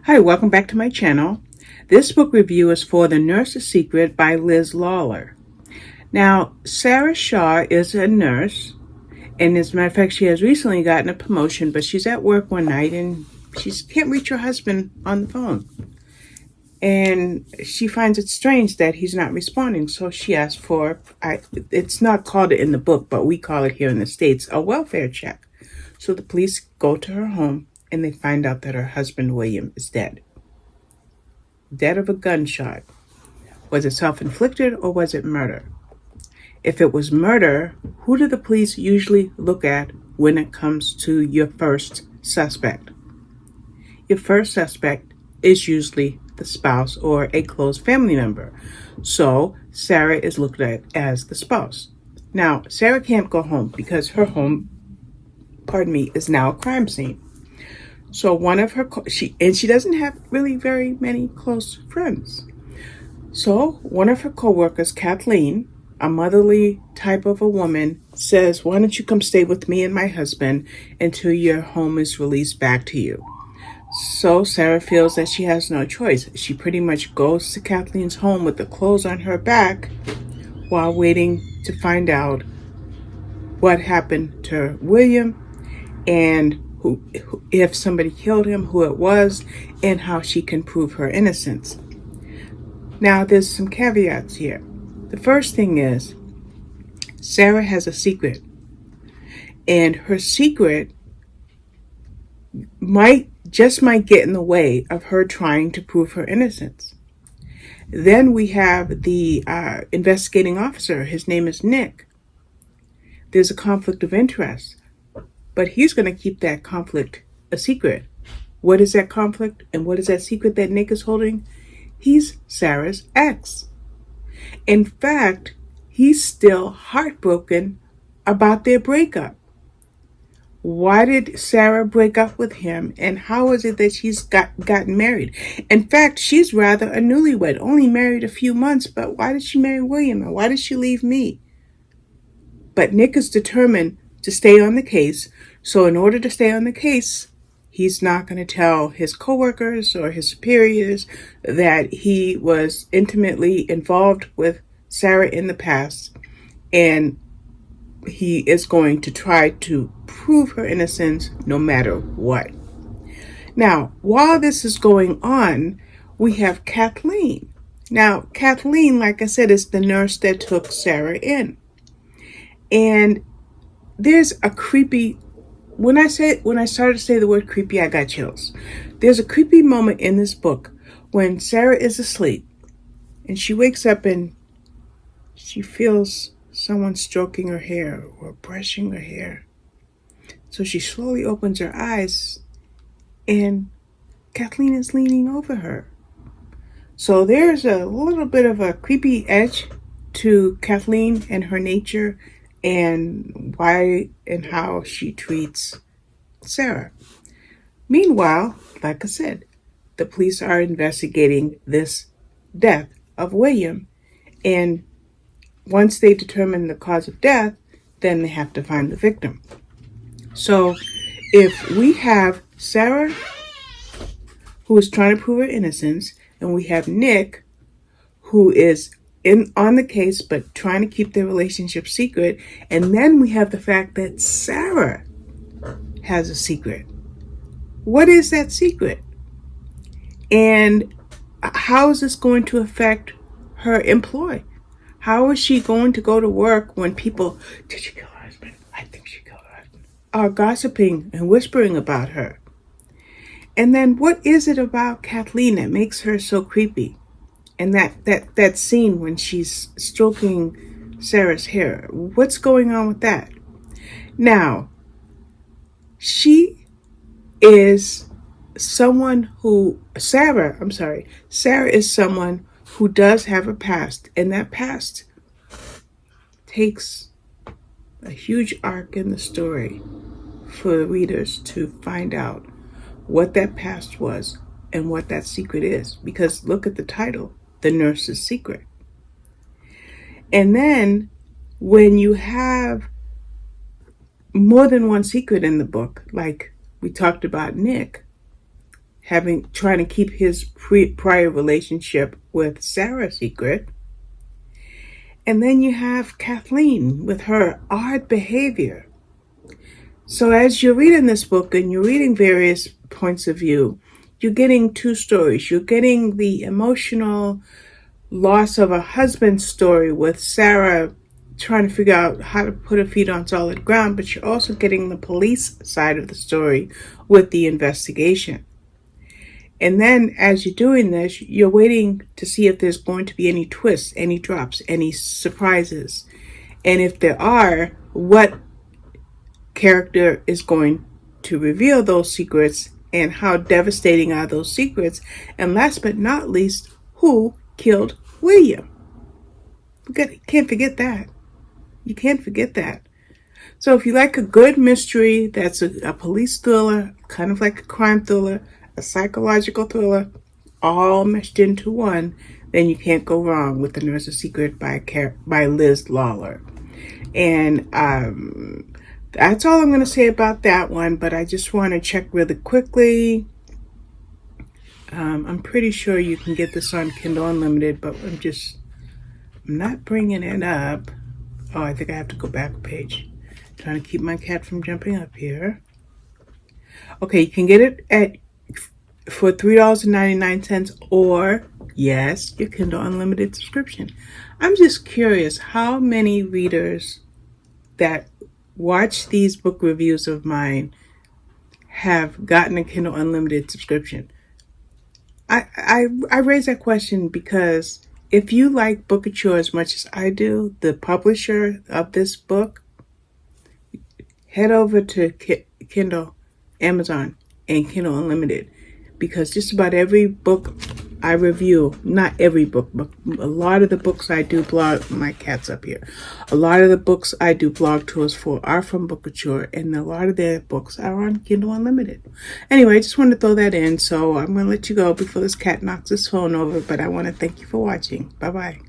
Hi, welcome back to my channel. This book review is for The Nurse's Secret by Liz Lawler. Now, Sarah Shaw is a nurse, and as a matter of fact, she has recently gotten a promotion, but she's at work one night and she can't reach her husband on the phone. And she finds it strange that he's not responding, so she asks for, it's not called it in the book, but we call it here in the States, a welfare check. So the police go to her home and they find out that her husband, William, is dead. Dead of a gunshot. Was it self-inflicted or was it murder? If it was murder, who do the police usually look at when it comes to your first suspect? Your first suspect is usually the spouse or a close family member. So Sarah is looked at as the spouse. Now, Sarah can't go home because her home, is now a crime scene. So one of her, she doesn't have really very many close friends. So one of her coworkers, Kathleen, a motherly type of a woman, says, "Why don't you come stay with me and my husband until your home is released back to you?" So Sarah feels that she has no choice. She pretty much goes to Kathleen's home with the clothes on her back while waiting to find out what happened to William and if somebody killed him, who it was, and how she can prove her innocence. Now, there's some caveats here. The first thing is, Sarah has a secret, and her secret might get in the way of her trying to prove her innocence. Then we have the investigating officer. His name is Nick. There's a conflict of interest, but he's going to keep that conflict a secret. What is that conflict and what is that secret that Nick is holding? He's Sarah's ex. In fact, he's still heartbroken about their breakup. Why did Sarah break up with him, and how is it that she's gotten married? In fact, she's rather a newlywed, only married a few months, but why did she marry William, and why did she leave me? But Nick is determined to stay on the case, so in order to stay on the case, he's not going to tell his coworkers or his superiors that he was intimately involved with Sarah in the past, and he is going to try to prove her innocence no matter what. Now, while this is going on, we have Kathleen. Now, Kathleen, like I said, is the nurse that took Sarah in. And there's a creepy, when I started to say the word creepy, I got chills. There's a creepy moment in this book when Sarah is asleep and she wakes up and she feels someone stroking her hair or brushing her hair. So she slowly opens her eyes and Kathleen is leaning over her. So there's a little bit of a creepy edge to Kathleen and her nature and why and how she treats Sarah. Meanwhile, like I said, the police are investigating this death of William, and once they determine the cause of death, then they have to find the victim. So if we have Sarah, who is trying to prove her innocence, and we have Nick, who is on the case but trying to keep their relationship secret, and then we have the fact that Sarah has a secret. What is that secret? And how is this going to affect her employ? How is she going to go to work when people, "Did she kill her husband? I think she killed her husband," are gossiping and whispering about her? And then what is it about Kathleen that makes her so creepy? And that scene when she's stroking Sarah's hair, what's going on with that? Now, Sarah is someone who does have a past, and that past takes a huge arc in the story for the readers to find out what that past was and what that secret is. Because look at the title, The Nurse's Secret. And then when you have more than one secret in the book, like we talked about Nick trying to keep his prior relationship with Sarah secret. And then you have Kathleen with her odd behavior. So as you're reading this book and you're reading various points of view, you're getting two stories. You're getting the emotional loss of a husband's story with Sarah trying to figure out how to put her feet on solid ground, but you're also getting the police side of the story with the investigation. And then as you're doing this, you're waiting to see if there's going to be any twists, any drops, any surprises. And if there are, what character is going to reveal those secrets and how devastating are those secrets? And last but not least, who killed William? Can't forget that. You can't forget that. So if you like a good mystery that's a police thriller, kind of like a crime thriller, a psychological thriller, all meshed into one, then you can't go wrong with The Nurse's Secret by Liz Lawler. And that's all I'm going to say about that one, but I just want to check really quickly. I'm pretty sure you can get this on Kindle Unlimited, but I'm not bringing it up. Oh, I think I have to go back a page. Trying to keep my cat from jumping up here. Okay, you can get it for $3.99 or, yes, your Kindle Unlimited subscription. I'm just curious how many readers that watch these book reviews of mine have gotten a Kindle Unlimited subscription. I raise that question because if you like Bookouture as much as I do, the publisher of this book, head over to Kindle, Amazon, and Kindle Unlimited, because just about every book I review, not every book, but a lot of the books I do blog, my cat's up here, a lot of the books I do blog tours for are from Bookouture, and a lot of their books are on Kindle Unlimited. Anyway, I just wanted to throw that in, so I'm going to let you go before this cat knocks his phone over, but I want to thank you for watching. Bye-bye.